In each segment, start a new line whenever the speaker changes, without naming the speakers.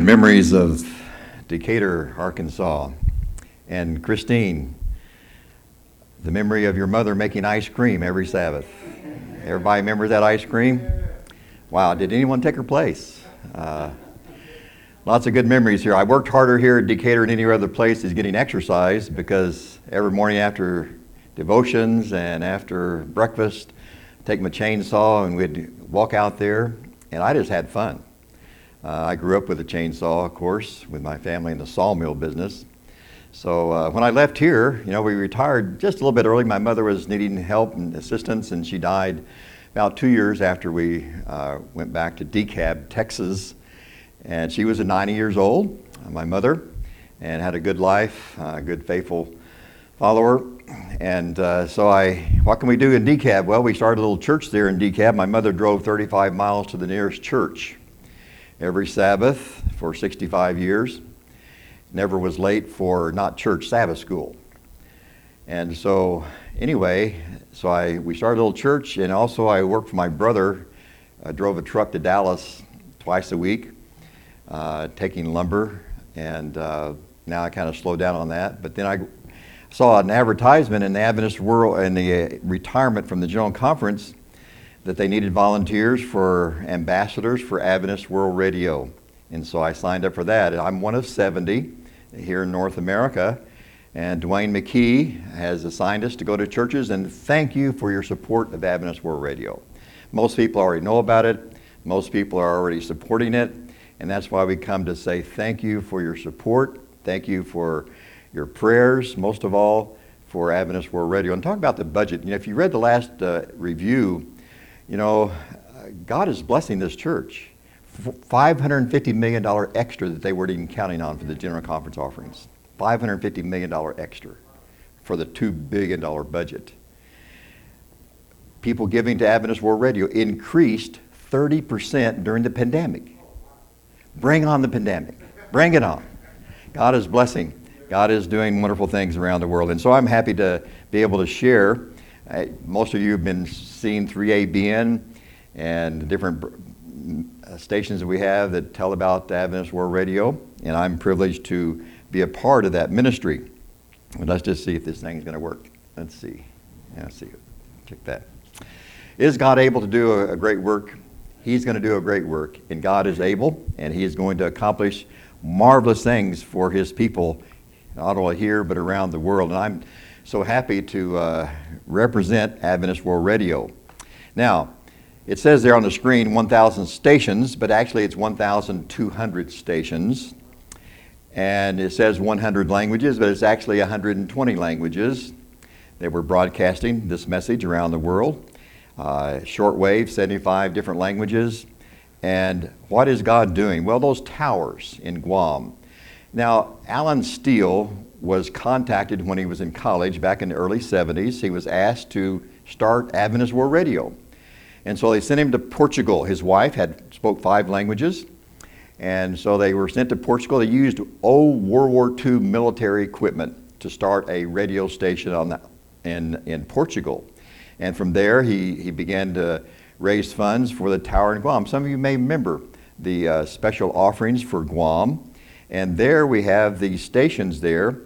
Memories of Decatur, Arkansas. And Christine, the memory of your mother making ice cream every Sabbath. Everybody remembers that ice cream? Wow, did anyone take her place? Lots of good memories here. I worked harder here at Decatur than any other place is getting exercise because every morning after devotions and after breakfast, take my chainsaw and we'd walk out there, and I just had fun. I grew up with a chainsaw, of course, with my family in the sawmill business. So when I left here, we retired just a little bit early. My mother was needing help and assistance, and she died about 2 years after we went back to DeKalb, Texas. And she was 90 years old, my mother, and had a good life, a good faithful follower. And what can we do in DeKalb? Well, we started a little church there in DeKalb. My mother drove 35 miles to the nearest church every Sabbath for 65 years. Never was late for not church, Sabbath school. And so anyway, we started a little church, and also I worked for my brother. I drove a truck to Dallas twice a week, taking lumber, and now I kind of slowed down on that. But then I saw an advertisement in the Adventist World and the retirement from the General Conference that they needed volunteers for ambassadors for Adventist World Radio. And so I signed up for that. I'm one of 70 here in North America. And Dwayne McKee has assigned us to go to churches, and thank you for your support of Adventist World Radio. Most people already know about it. Most people are already supporting it. And that's why we come to say thank you for your support. Thank you for your prayers, most of all, for Adventist World Radio. And talk about the budget. If you read the last review, God is blessing this church. $550 million extra that they weren't even counting on for the General Conference offerings. $550 million extra for the $2 billion budget. People giving to Adventist World Radio increased 30% during the pandemic. Bring on the pandemic. Bring it on. God is blessing. God is doing wonderful things around the world. And so I'm happy to be able to share. Most of you have been seeing 3ABN and the different stations that we have that tell about Adventist World Radio. And I'm privileged to be a part of that ministry. But let's just see if this thing is going to work. Let's see. Check that. Is God able to do a great work? He's going to do a great work. And God is able, and He is going to accomplish marvelous things for His people, not only here, but around the world. And I'm so happy to represent Adventist World Radio. Now, it says there on the screen 1,000 stations, but actually it's 1,200 stations. And it says 100 languages, but it's actually 120 languages that we're broadcasting this message around the world. Shortwave, 75 different languages. And what is God doing? Well, those towers in Guam. Now, Alan Steele was contacted when he was in college back in the early 70s. He was asked to start Adventist World Radio. And so they sent him to Portugal. His wife spoke 5 languages. And so they were sent to Portugal. They used old World War II military equipment to start a radio station in Portugal. And from there, he began to raise funds for the tower in Guam. Some of you may remember the special offerings for Guam. And there we have these stations there.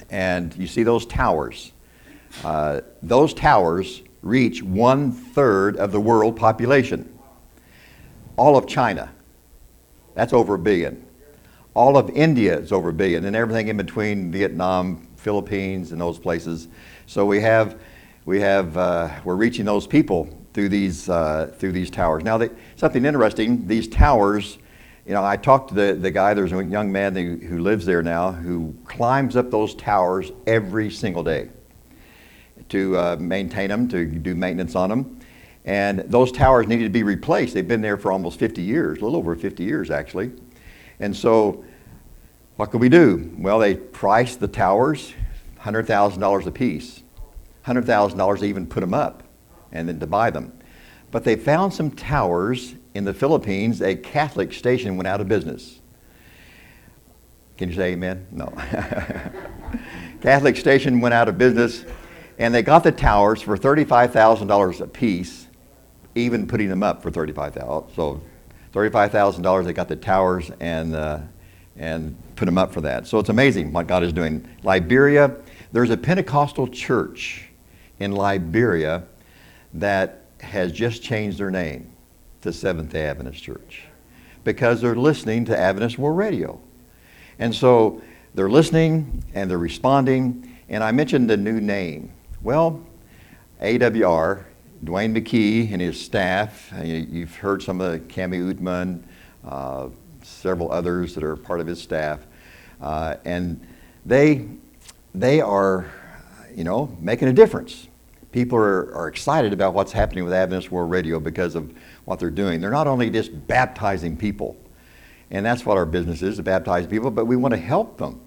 And you see those towers. Those towers reach 1/3 of the world population. All of China, that's over 1 billion. All of India is over 1 billion, and everything in between, Vietnam, Philippines, and those places. So we're reaching those people through these towers. Now, something interesting, these towers, I talked to the guy, there's a young man who lives there now who climbs up those towers every single day to maintain them, to do maintenance on them. And those towers needed to be replaced. They've been there for almost 50 years, a little over 50 years actually. And so what could we do? Well, they priced the towers $100,000 a piece. $100,000 to even put them up and then to buy them. But they found some towers in the Philippines. A Catholic station went out of business. Can you say amen? No. Catholic station went out of business, and they got the towers for $35,000 a piece, even putting them up for $35,000. So $35,000. They got the towers and put them up for that. So it's amazing what God is doing. Liberia, there's a Pentecostal church in Liberia that has just changed their name to Seventh-day Adventist Church because they're listening to Adventist World Radio. And so they're listening and they're responding. And I mentioned the new name. Well, AWR, Dwayne McKee and his staff, you've heard some of the Cami Utman, several others that are part of his staff, and they are, making a difference. People are excited about what's happening with Adventist World Radio because of what they're doing. They're not only just baptizing people, and that's what our business is, to baptize people, but we want to help them.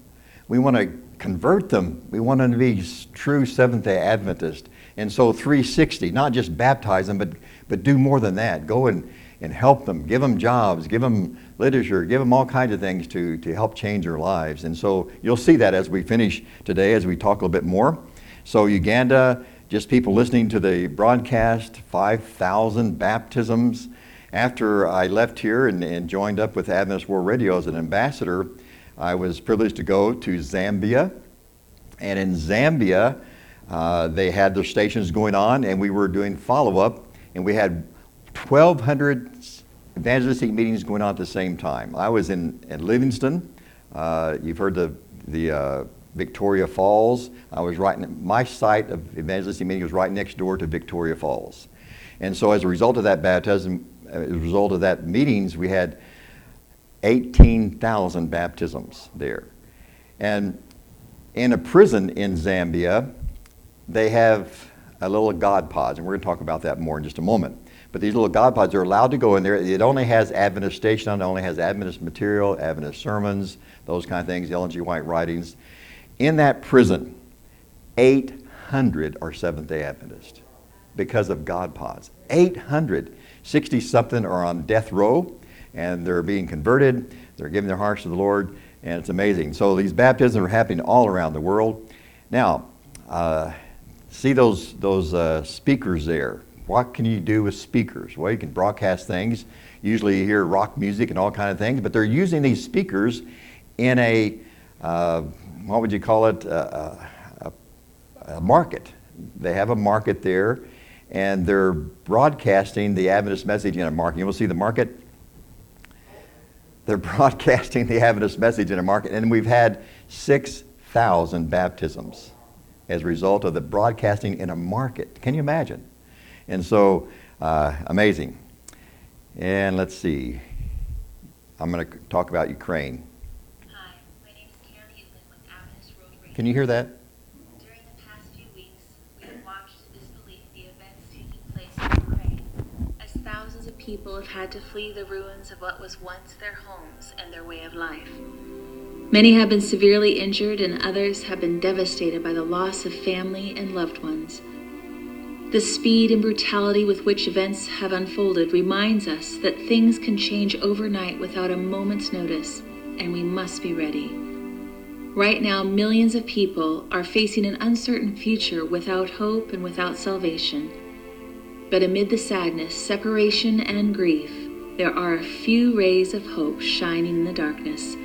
We want to convert them. We want them to be true Seventh-day Adventist. And so 360, not just baptize them, but do more than that. Go and help them, give them jobs, give them literature, give them all kinds of things to help change their lives. And so you'll see that as we finish today, as we talk a little bit more. So Uganda, just people listening to the broadcast, 5,000 baptisms. After I left here and joined up with Adventist World Radio as an ambassador, I was privileged to go to Zambia. And in Zambia, they had their stations going on, and we were doing follow-up, and we had 1,200 evangelistic meetings going on at the same time. I was in Livingston. You've heard the Victoria Falls. I was my site of evangelistic meeting was right next door to Victoria Falls. And so as a result of that baptism, as a result of that meetings, we had 18,000 baptisms there. And in a prison in Zambia, they have a little God pods, and we're going to talk about that more in just a moment. But these little God pods are allowed to go in there. It only has Adventist station on it, only has Adventist material, Adventist sermons, those kind of things, Ellen G. White writings. In that prison, 800 are Seventh-day Adventists because of God pods. 800. 60-something are on death row, and they're being converted. They're giving their hearts to the Lord, and it's amazing. So these baptisms are happening all around the world. Now, see those speakers there. What can you do with speakers? Well, you can broadcast things. Usually you hear rock music and all kinds of things, but they're using these speakers in a, what would you call it, a market. They have a market there, and they're broadcasting the Adventist message in a market. You will see the market. They're broadcasting the Adventist message in a market, and we've had 6,000 baptisms as a result of the broadcasting in a market. Can you imagine? And so, amazing. And let's see. I'm going to talk about Ukraine.
Hi, my name is Karen Eatman with Adventist World Radio.
Can you hear that?
During the past few weeks, we have watched disbelief the events taking place in Ukraine, as thousands of people have had to flee the ruins of what was once their homes and their way of life. Many have been severely injured, and others have been devastated by the loss of family and loved ones. The speed and brutality with which events have unfolded reminds us that things can change overnight without a moment's notice, and we must be ready. Right now, millions of people are facing an uncertain future without hope and without salvation. But amid the sadness, separation, and grief, there are a few rays of hope shining in the darkness.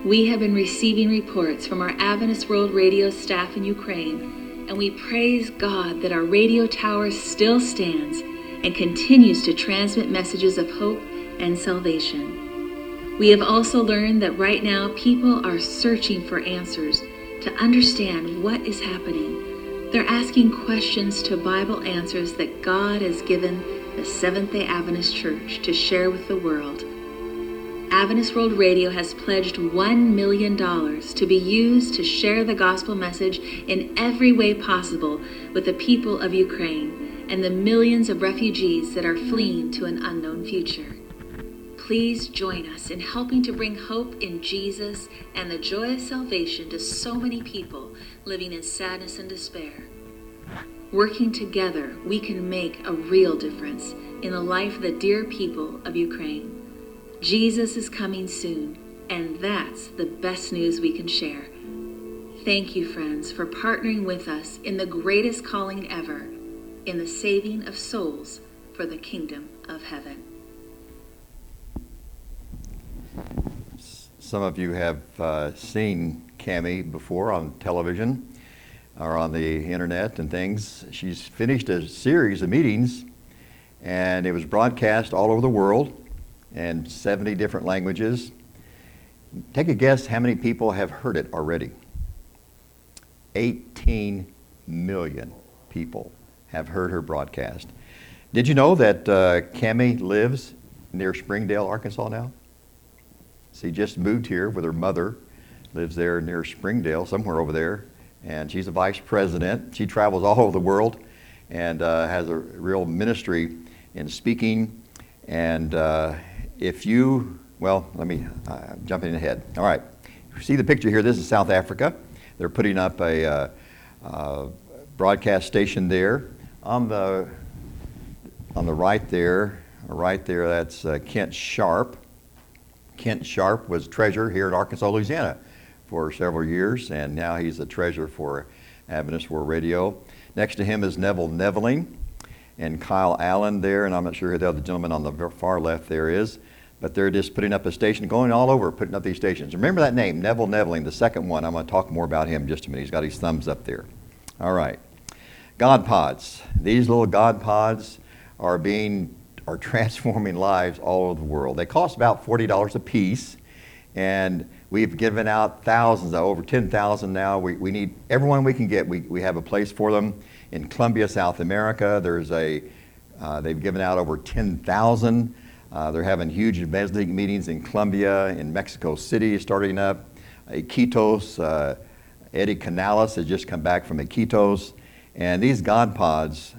We have been receiving reports from our Adventist World Radio staff in Ukraine, and we praise God that our radio tower still stands and continues to transmit messages of hope and salvation. We have also learned that right now people are searching for answers to understand what is happening. They're asking questions to Bible answers that God has given the Seventh-day Adventist Church to share with the world. Adventist World Radio has pledged $1 million to be used to share the gospel message in every way possible with the people of Ukraine and the millions of refugees that are fleeing to an unknown future. Please join us in helping to bring hope in Jesus and the joy of salvation to so many people living in sadness and despair. Working together, we can make a real difference in the life of the dear people of Ukraine. Jesus is coming soon, and that's the best news we can share. Thank you, friends, for partnering with us in the greatest calling ever, in the saving of souls for the kingdom of heaven.
Some of you have seen Cammie before on television or on the internet and things. She's finished a series of meetings, and it was broadcast all over the world in 70 different languages. Take a guess how many people have heard it already. 18 million people have heard her broadcast. Did you know that Cammie lives near Springdale, Arkansas now? She just moved here with her mother, lives there near Springdale, somewhere over there, and she's a vice president. She travels all over the world and has a real ministry in speaking. And let me jump in ahead. All right, see the picture here. This is South Africa. They're putting up a broadcast station there. On the right there, that's Kent Sharp. Kent Sharp was treasurer here at Arkansas, Louisiana for several years, and now he's the treasurer for Adventist World Radio. Next to him is Neville Neveling and Kyle Allen there, and I'm not sure who the other gentleman on the far left there is, but they're just putting up a station, going all over, putting up these stations. Remember that name, Neville Neveling, the second one. I'm going to talk more about him in just a minute. He's got his thumbs up there. All right. God pods. These little God pods are transforming lives all over the world. They cost about $40 a piece, and we've given out thousands, over 10,000 now. We need everyone we can get. We have a place for them in Colombia, South America. They've given out over 10,000. They're having huge evangelistic meetings in Colombia, in Mexico City, starting up. Iquitos, Eddie Canales has just come back from Iquitos. And these God pods,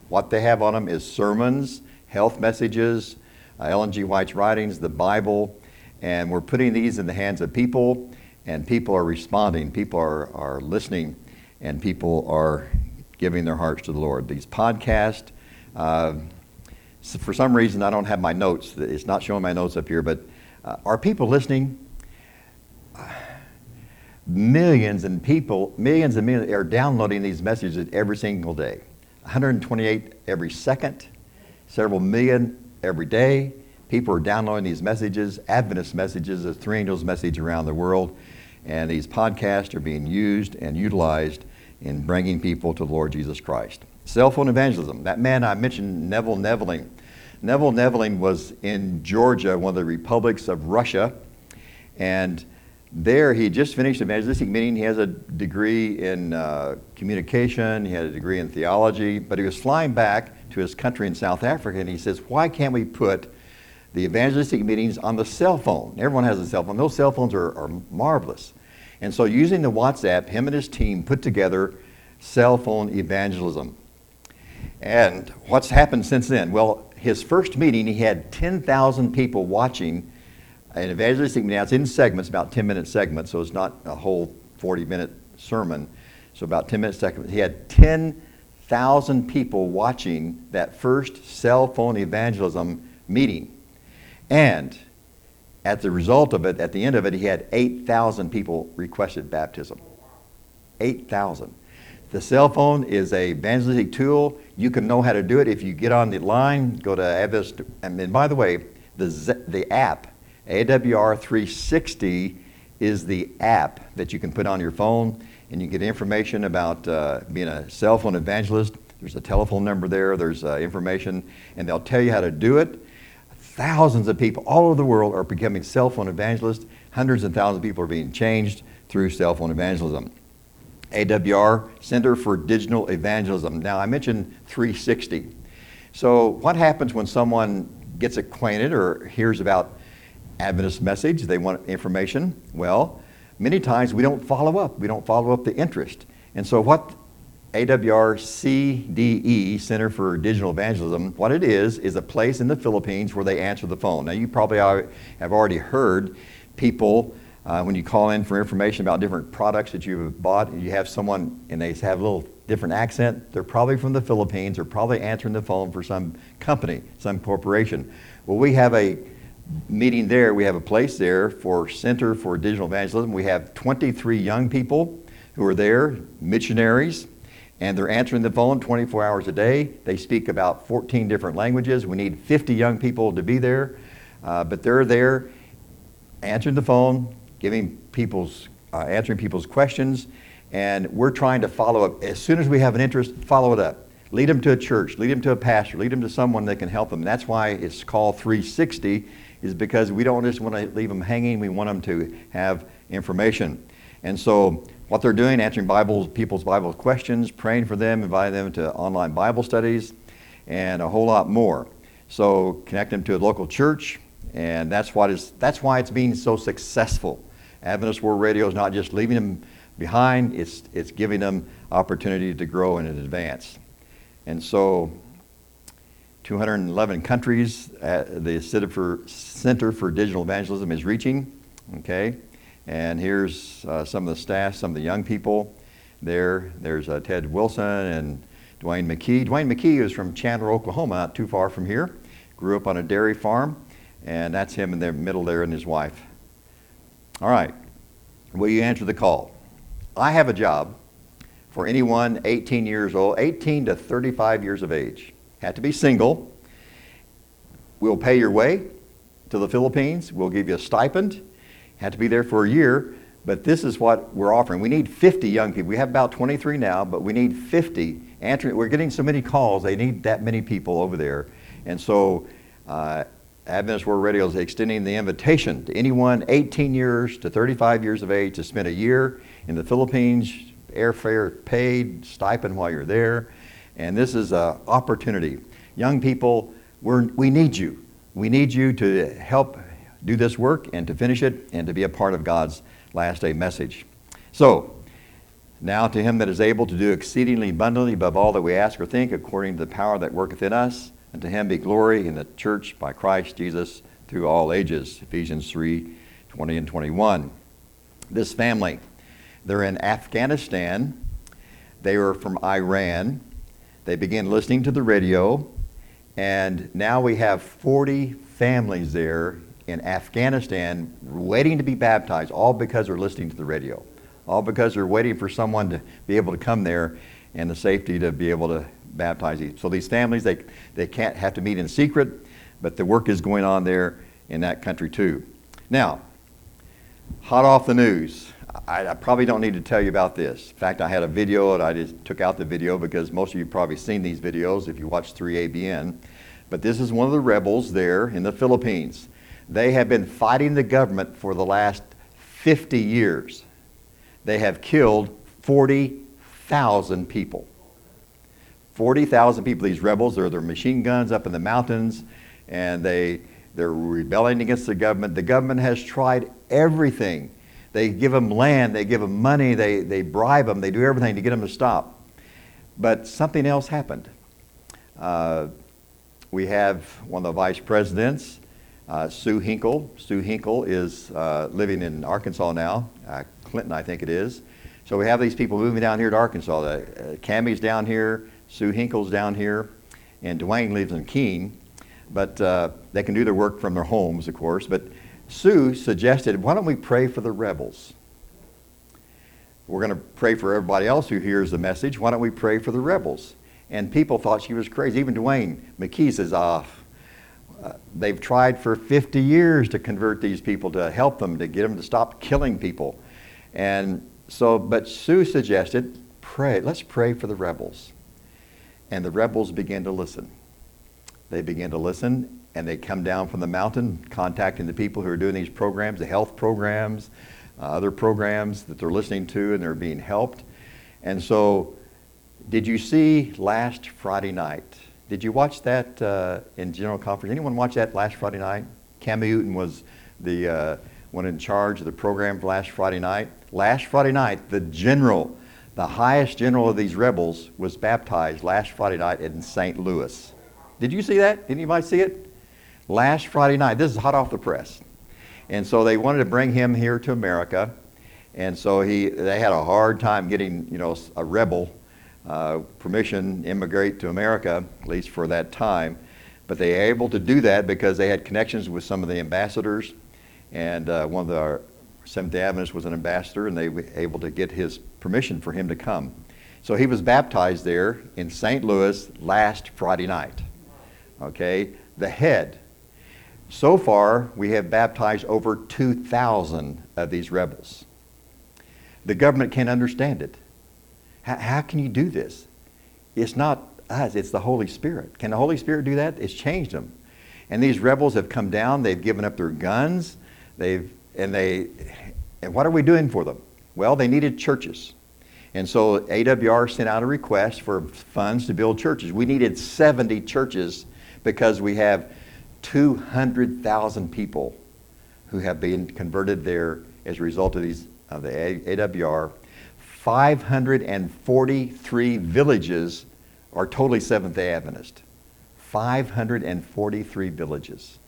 what they have on them is sermons, health messages, Ellen G. White's writings, the Bible, and we're putting these in the hands of people, and people are responding, people are listening, and people are giving their hearts to the Lord. These podcasts, for some reason I don't have my notes. It's not showing my notes up here, but are people listening? Millions and millions are downloading these messages every single day. 128 every second, several million every day. People are downloading these messages, Adventist messages, the Three Angels message around the world, and these podcasts are being used and utilized in bringing people to the Lord Jesus Christ. Cell phone evangelism. That man I mentioned, Neville Neveling. Neville Neveling was in Georgia, one of the republics of Russia, and there he just finished an evangelistic meeting. He has a degree in communication, he had a degree in theology, but he was flying back to his country in South Africa, and he says, why can't we put the evangelistic meetings on the cell phone? Everyone has a cell phone. Those cell phones are marvelous. And so using the WhatsApp, him and his team put together cell phone evangelism. And what's happened since then? Well, his first meeting, he had 10,000 people watching an evangelistic meeting. Now it's in segments, about 10-minute segments, so it's not a whole 40-minute sermon. So about 10-minute segments. He had 10,000 people watching that first cell phone evangelism meeting. And at the result of it, at the end of it, he had 8,000 people requested baptism. 8,000. The cell phone is a evangelistic tool. You can know how to do it if you get on the line, go to Adventist. And by the way, the app, AWR 360 is the app that you can put on your phone, and you get information about being a cell phone evangelist. There's a telephone number there, there's information, and they'll tell you how to do it. Thousands of people all over the world are becoming cell phone evangelists. Hundreds and thousands of people are being changed through cell phone evangelism. AWR, Center for Digital Evangelism. Now, I mentioned 360. So what happens when someone gets acquainted or hears about Adventist message, they want information? Well, many times we don't follow up. We don't follow up the interest. And so what AWR CDE, Center for Digital Evangelism, what it is a place in the Philippines where they answer the phone. Now, you probably have already heard people, when you call in for information about different products that you've bought, and you have someone, and they have a little different accent, they're probably from the Philippines, they're probably answering the phone for some company, some corporation. Well, we have a meeting there, we have a place there for Center for Digital Evangelism. We have 23 young people who are there, missionaries, and they're answering the phone 24 hours a day. They speak about 14 different languages. We need 50 young people to be there, but they're there answering the phone, answering people's questions, and we're trying to follow up. As soon as we have an interest, follow it up. Lead them to a church, lead them to a pastor, lead them to someone that can help them. That's why it's called 360, is because we don't just want to leave them hanging, we want them to have information. And so what they're doing, answering people's Bible questions, praying for them, inviting them to online Bible studies, and a whole lot more. So connect them to a local church, and that's why it's being so successful. Adventist World Radio is not just leaving them behind, it's giving them opportunity to grow and advance. And so 211 countries the Center for Digital Evangelism is reaching, okay? And here's some of the staff, some of the young people there. There's Ted Wilson and Dwayne McKee. Dwayne McKee is from Chandler, Oklahoma, not too far from here. Grew up on a dairy farm, and that's him in the middle there and his wife. All right, will you answer the call? I have a job for anyone 18 years old, 18 to 35 years of age. Have to be single. We'll pay your way to the Philippines. We'll give you a stipend. Have to be there for a year, but this is what we're offering. We need 50 young people. We have about 23 now, but we need 50 answering. We're getting so many calls. They need that many people over there. And so Adventist World Radio is extending the invitation to anyone 18 years to 35 years of age to spend a year in the Philippines, airfare paid, stipend while you're there. And this is an opportunity. Young people, we need you. We need you to help do this work and to finish it and to be a part of God's last day message. So, now to him that is able to do exceedingly abundantly above all that we ask or think, according to the power that worketh in us, and to him be glory in the church by Christ Jesus through all ages. Ephesians 3:20 and 21. This family, they're in Afghanistan. They were from Iran. They began listening to the radio, and now we have 40 families there in Afghanistan waiting to be baptized, all because they're listening to the radio. All because they're waiting for someone to be able to come there and the safety to be able to baptize these. So these families, they can't have to meet in secret, but the work is going on there in that country too. Now, hot off the news, I probably don't need to tell you about this. In fact, I had a video, and I just took out the video because most of you have probably seen these videos if you watch 3ABN. But this is one of the rebels there in the Philippines. They have been fighting the government for the last 50 years. They have killed 40,000 people. 40,000 people, these rebels, they're machine guns up in the mountains, and they're rebelling against the government. The government has tried everything. They give them land, they give them money, they bribe them, they do everything to get them to stop. But something else happened. We have one of the vice presidents, Sue Hinkle. Sue Hinkle is living in Arkansas now, Clinton I think it is. So we have these people moving down here to Arkansas. Cammie's down here, Sue Hinkle's down here, and Dwayne lives in Keene. But they can do their work from their homes, of course. But Sue suggested, why don't we pray for the rebels? We're going to pray for everybody else who hears the message. Why don't we pray for the rebels? And people thought she was crazy. Even Dwayne McKee says, they've tried for 50 years to convert these people, to help them, to get them to stop killing people. And so, but Sue suggested, let's pray for the rebels. And the rebels began to listen. They began to listen, and they come down from the mountain, contacting the people who are doing these programs, the health programs, other programs that they're listening to, and they're being helped. And so, did you see last Friday night? Did you watch that in General Conference? Anyone watch that last Friday night? Cammie Newton was the one in charge of the program for last Friday night. Last Friday night, the highest general of these rebels, was baptized last Friday night in St. Louis. Did you see that? Did anybody see it? Last Friday night. This is hot off the press. And so they wanted to bring him here to America. And so they had a hard time getting, a rebel permission to immigrate to America, at least for that time. But they were able to do that because they had connections with some of the ambassadors. And one of our Seventh-day Adventists was an ambassador, and they were able to get his permission for him to come. So he was baptized there in St. Louis last Friday night. Okay, the head. So far, we have baptized over 2,000 of these rebels. The government can't understand it. How can you do this? It's not us, it's the Holy Spirit. Can the Holy Spirit do that? It's changed them. And these rebels have come down, they've given up their guns, and what are we doing for them? Well, they needed churches. And so AWR sent out a request for funds to build churches. We needed 70 churches because we have 200,000 people who have been converted there as a result of the AWR. 543 villages are totally Seventh-day Adventist. 543 villages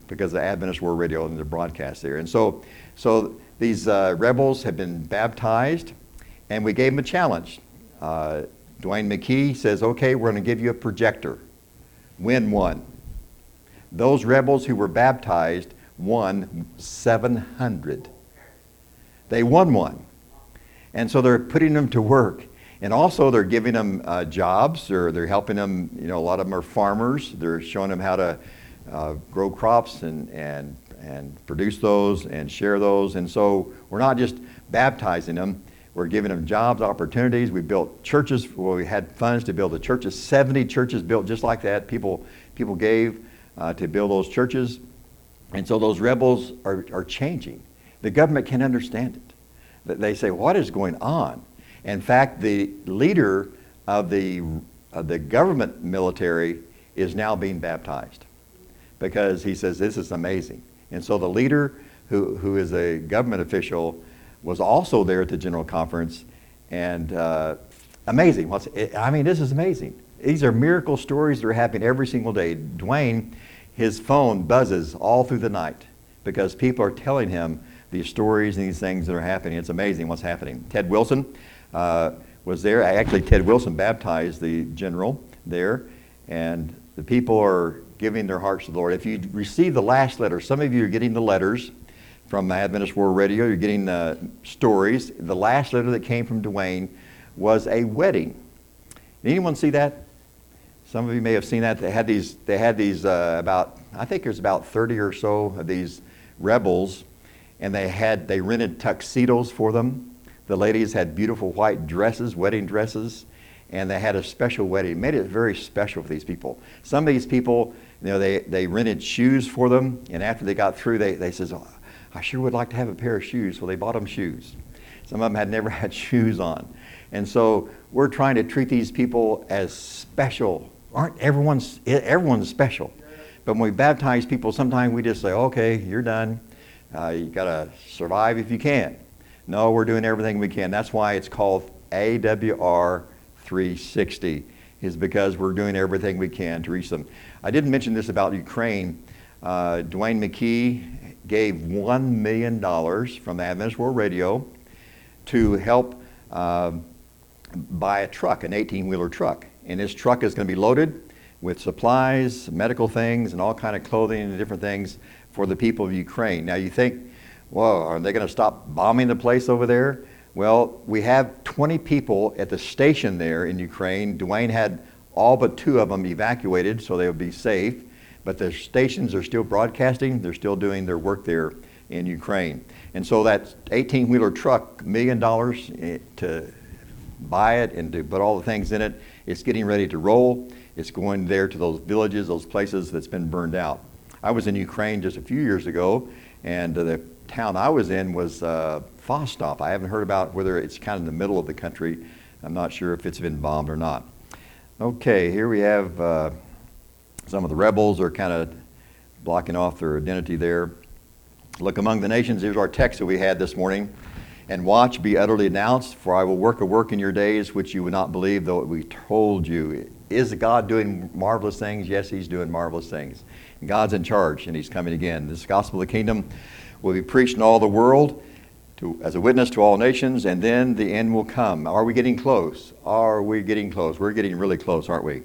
because of Adventist World Radio and the broadcast there. And so these rebels have been baptized, and we gave them a challenge. Dwayne McKee says, okay, we're going to give you a projector. Win one. Those rebels who were baptized won 700. They won one. And so they're putting them to work. And also they're giving them jobs, or they're helping them, a lot of them are farmers. They're showing them how to grow crops and produce those and share those. And so we're not just baptizing them, we're giving them jobs, opportunities. We built churches, we had funds to build the churches, 70 churches built just like that. People gave to build those churches. And so those rebels are changing. The government can't understand it. They say, what is going on? In fact, the leader of the government military is now being baptized because he says, this is amazing. And so the leader, who is a government official, was also there at the General Conference, and amazing. This is amazing. These are miracle stories that are happening every single day. Dwayne, his phone buzzes all through the night because people are telling him these stories and these things that are happening. It's amazing what's happening. Ted Wilson was there. Actually, Ted Wilson baptized the general there, and the people are giving their hearts to the Lord. If you receive the last letter, some of you are getting the letters from Adventist World Radio, you're getting the stories. The last letter that came from Dwayne was a wedding. Did anyone see that? Some of you may have seen that. They had these about, I think there's about 30 or so of these rebels, and they rented tuxedos for them. The ladies had beautiful white dresses, wedding dresses, and they had a special wedding. It made it very special for these people. Some of these people, they rented shoes for them, and after they got through, they says, oh, I sure would like to have a pair of shoes. Well, they bought them shoes. Some of them had never had shoes on. And so we're trying to treat these people as special. Everyone's special. But when we baptize people, sometimes we just say, okay, you're done. You got to survive if you can. No, we're doing everything we can. That's why it's called AWR 360, is because we're doing everything we can to reach them. I didn't mention this about Ukraine. Dwayne McKee gave $1 million from Adventist World Radio to help buy a truck, an 18-wheeler truck. And this truck is going to be loaded with supplies, medical things, and all kind of clothing and different things for the people of Ukraine. Now you think, whoa, are they going to stop bombing the place over there? Well, we have 20 people at the station there in Ukraine. Dwayne had all but 2 of them evacuated so they would be safe. But the stations are still broadcasting. They're still doing their work there in Ukraine. And so that 18-wheeler truck, $1 million to buy it and to put all the things in it, it's getting ready to roll. It's going there to those villages, those places that's been burned out. I was in Ukraine just a few years ago, and the town I was in was Vostok. I haven't heard about whether it's kind of in the middle of the country. I'm not sure if it's been bombed or not. Okay, here we have some of the rebels are kind of blocking off their identity there. Look among the nations, here's our text that we had this morning. And watch, be utterly announced, for I will work a work in your days which you would not believe, though we told you. Is God doing marvelous things? Yes, he's doing marvelous things. And God's in charge, and he's coming again. This gospel of the kingdom will be preached in all the world as a witness to all nations, and then the end will come. Are we getting close? Are we getting close? We're getting really close, aren't we?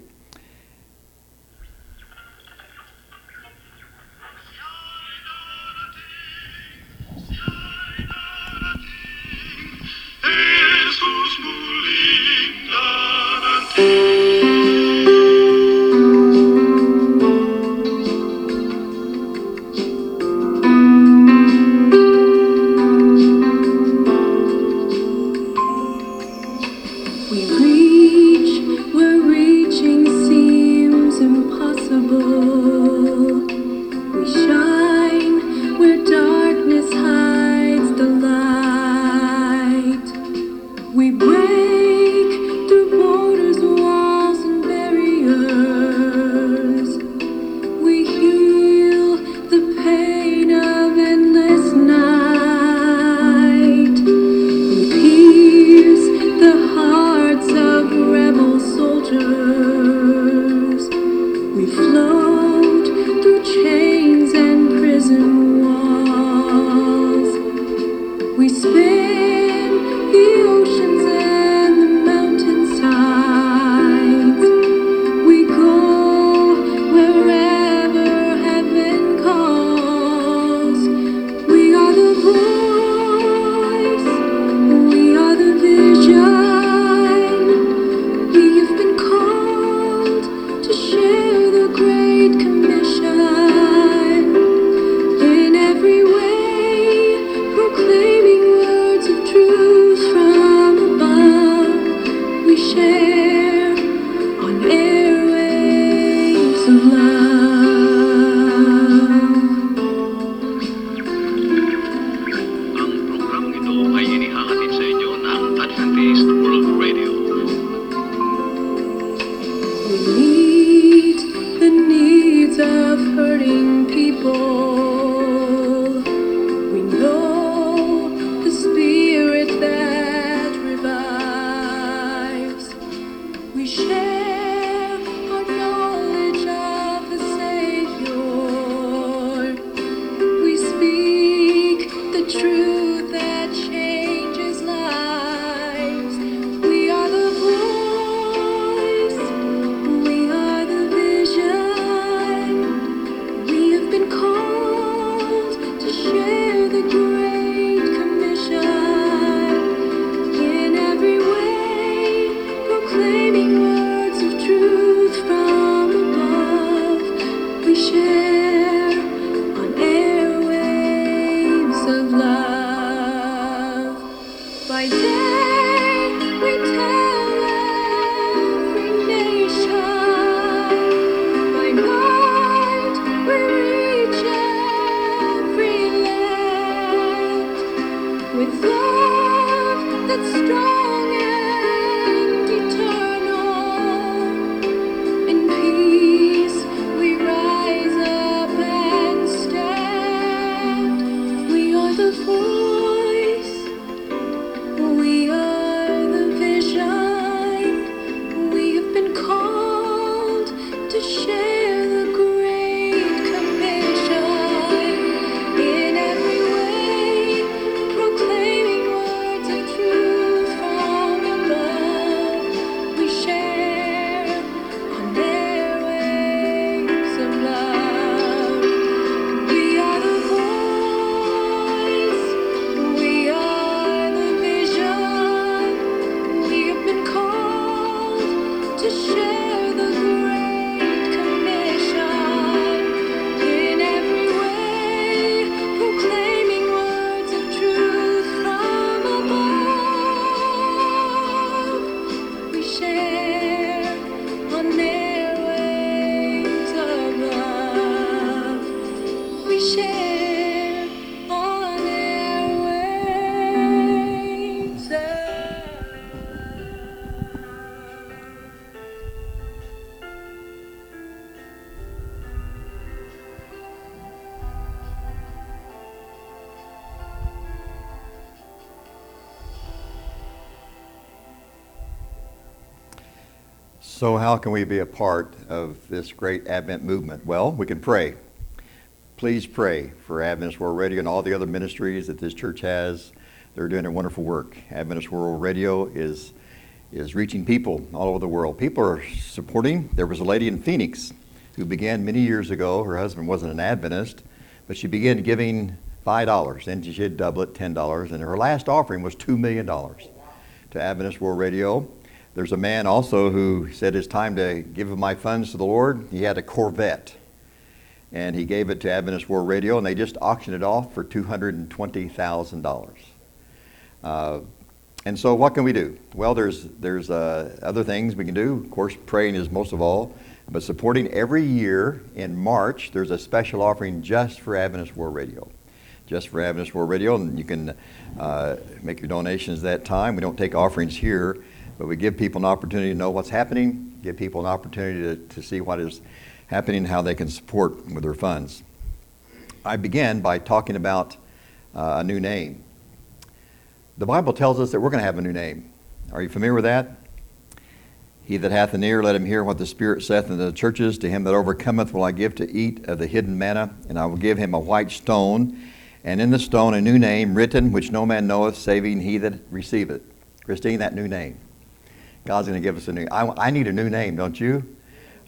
truth that changes lives. We are the voice, we are the vision. We have been called to share the Great Commission in every way, proclaiming words of truth from above. We share on airwaves of love. By day we tell every nation. By night we reach every land. With love that's strong and eternal. In peace we rise up and stand. We are the voice, we are the vision. We have been called to share the Great Commission in every way, proclaiming words of truth from above. We share on airwaves of love. We are the voice, we are the vision. We have been called to share the Great Commission in every way, proclaiming words of truth from above. We share on airwaves of love. We share on airwaves of love.
So how can we be a part of this great Advent movement? Well, we can pray. Please pray for Adventist World Radio and all the other ministries that this church has. They're doing a wonderful work. Adventist World Radio is reaching people all over the world. People are supporting. There was a lady in Phoenix who began many years ago. Her husband wasn't an Adventist, but she began giving $5, and she had double it, $10, and her last offering was $2 million to Adventist World Radio. There's a man also who said it's time to give my funds to the Lord. He had a Corvette, and he gave it to Adventist World Radio, and they just auctioned it off for $220,000. And so what can we do? Well, there's other things we can do. Of course, praying is most of all, but supporting every year in March, there's a special offering just for Adventist World Radio. Just for Adventist World Radio, and you can make your donations that time. We don't take offerings here, but we give people an opportunity to know what's happening, give people an opportunity to see what is happening, how they can support with their funds. I began by talking about a new name. The Bible tells us that we're going to have a new name. Are you familiar with that? He that hath an ear, let him hear what the Spirit saith unto the churches. To him that overcometh will I give to eat of the hidden manna, and I will give him a white stone, and in the stone a new name written, which no man knoweth, saving he that receiveth. Christine, that new name. God's going to give us a new. I need a new name, don't you?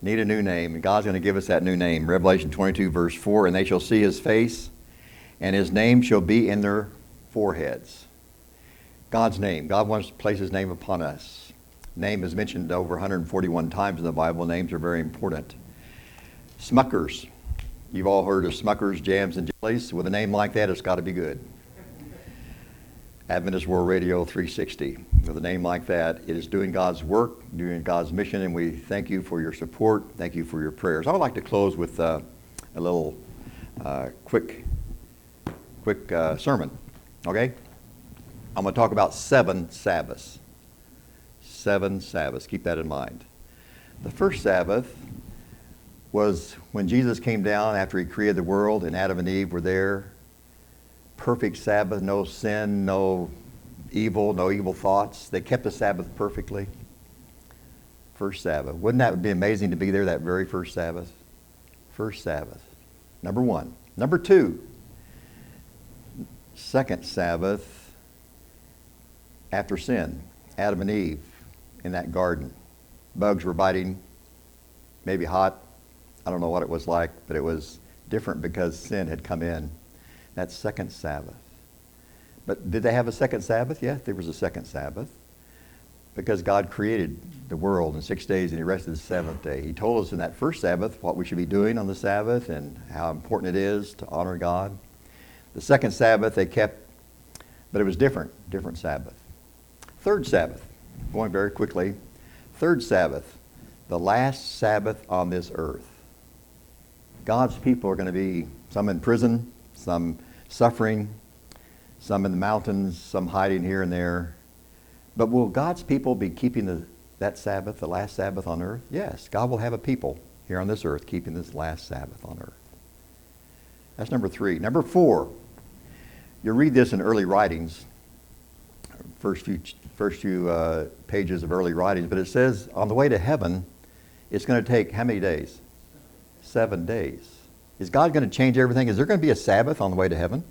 Need a new name, and God's going to give us that new name. Revelation 22, verse 4, and they shall see his face, and his name shall be in their foreheads. God's name. God wants to place his name upon us. Name is mentioned over 141 times in the Bible. Names are very important. Smuckers. You've all heard of Smuckers, jams, and jellies. With a name like that, it's got to be good. Adventist World Radio 360. With a name like that, it is doing God's work, doing God's mission, and we thank you for your support. Thank you for your prayers. I would like to close with a little quick sermon. Okay? I'm going to talk about 7 Sabbaths. 7 Sabbaths. Keep that in mind. The first Sabbath was when Jesus came down after he created the world, and Adam and Eve were there. Perfect Sabbath, no sin, no evil thoughts. They kept the Sabbath perfectly. First Sabbath. Wouldn't that be amazing to be there that very first Sabbath? First Sabbath. Number 1. Number 2. second Sabbath after sin. Adam and Eve in that garden. Bugs were biting, maybe hot. I don't know what it was like, but it was different because sin had come in. That second Sabbath. But did they have a second Sabbath? Yeah, there was a second Sabbath. Because God created the world in 6 days and he rested the seventh day. He told us in that first Sabbath what we should be doing on the Sabbath and how important it is to honor God. The second Sabbath they kept, but it was different Sabbath. Third Sabbath, going very quickly. Third Sabbath, the last Sabbath on this earth. God's people are going to be some in prison, some suffering, some in the mountains, some hiding here and there. But will God's people be keeping that Sabbath, the last Sabbath on earth? Yes, God will have a people here on this earth keeping this last Sabbath on earth. That's number 3. Number 4, you read this in early writings, first few pages of early writings, but it says on the way to heaven, it's going to take how many days? 7 days. Is God going to change everything? Is there going to be a Sabbath on the way to heaven?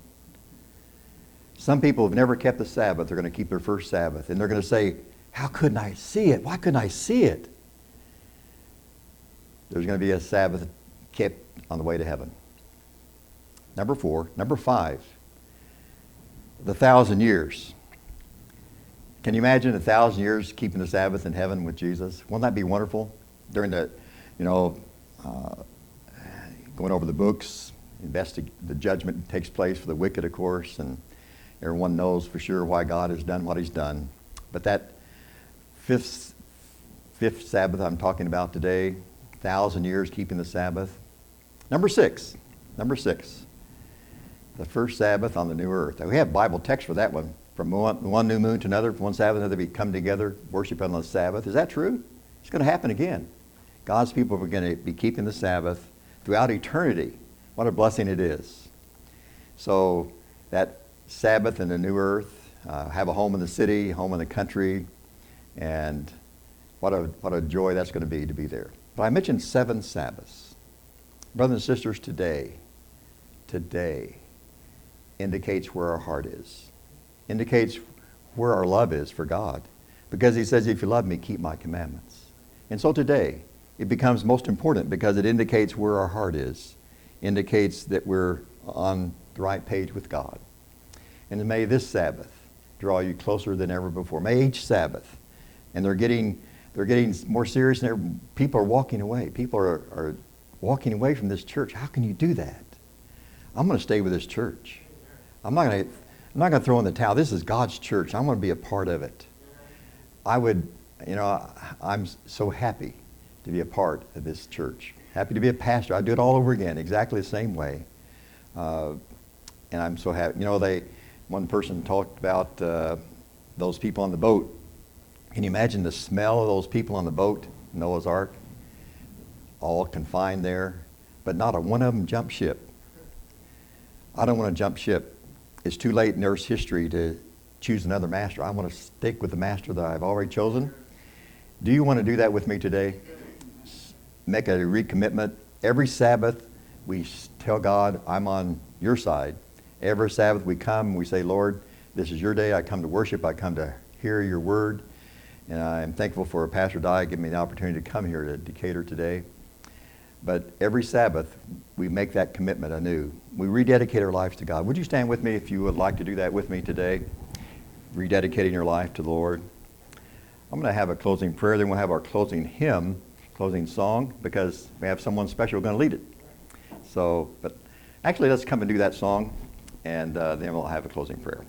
Some people have never kept the Sabbath. They're going to keep their first Sabbath. And they're going to say, how couldn't I see it? Why couldn't I see it? There's going to be a Sabbath kept on the way to heaven. Number 4. Number 5. The 1,000 years. Can you imagine 1,000 years keeping the Sabbath in heaven with Jesus? Won't that be wonderful? During the, going over the books, the judgment takes place for the wicked, of course, and everyone knows for sure why God has done what he's done. But that fifth Sabbath I'm talking about today, 1,000 years keeping the Sabbath. Number 6. The first Sabbath on the new earth. We have Bible text for that one. From one new moon to another, from one Sabbath to another, we come together, worship on the Sabbath. Is that true? It's going to happen again. God's people are going to be keeping the Sabbath throughout eternity. What a blessing it is. So that Sabbath in the new earth, have a home in the city, home in the country, and what a joy that's going to be there. But I mentioned 7 Sabbaths. Brothers and sisters, today indicates where our heart is, indicates where our love is for God. Because he says, if you love me, keep my commandments. And so today, it becomes most important because it indicates where our heart is, indicates that we're on the right page with God. And may this Sabbath draw you closer than ever before. May each Sabbath. And they're getting more serious and people are walking away. People are walking away from this church. How can you do that? I'm going to stay with this church. I'm not going to throw in the towel. This is God's church. I'm going to be a part of it. I'm so happy to be a part of this church. Happy to be a pastor. I'd do it all over again, exactly the same way. And I'm so happy. One person talked about those people on the boat. Can you imagine the smell of those people on the boat, Noah's Ark? All confined there, but not a one of them jumped ship. I don't want to jump ship. It's too late in Earth's history to choose another master. I want to stick with the master that I've already chosen. Do you want to do that with me today? Make a recommitment. Every Sabbath, we tell God, I'm on your side. Every Sabbath we come, we say, Lord, this is your day. I come to worship. I come to hear your word. And I'm thankful for Pastor Dye giving me the opportunity to come here to Decatur today. But every Sabbath, we make that commitment anew. We rededicate our lives to God. Would you stand with me if you would like to do that with me today? Rededicating your life to the Lord. I'm going to have a closing prayer. Then we'll have our closing hymn, closing song, because we have someone special going to lead it. So, but actually, let's come and do that song, and then we'll have a closing prayer.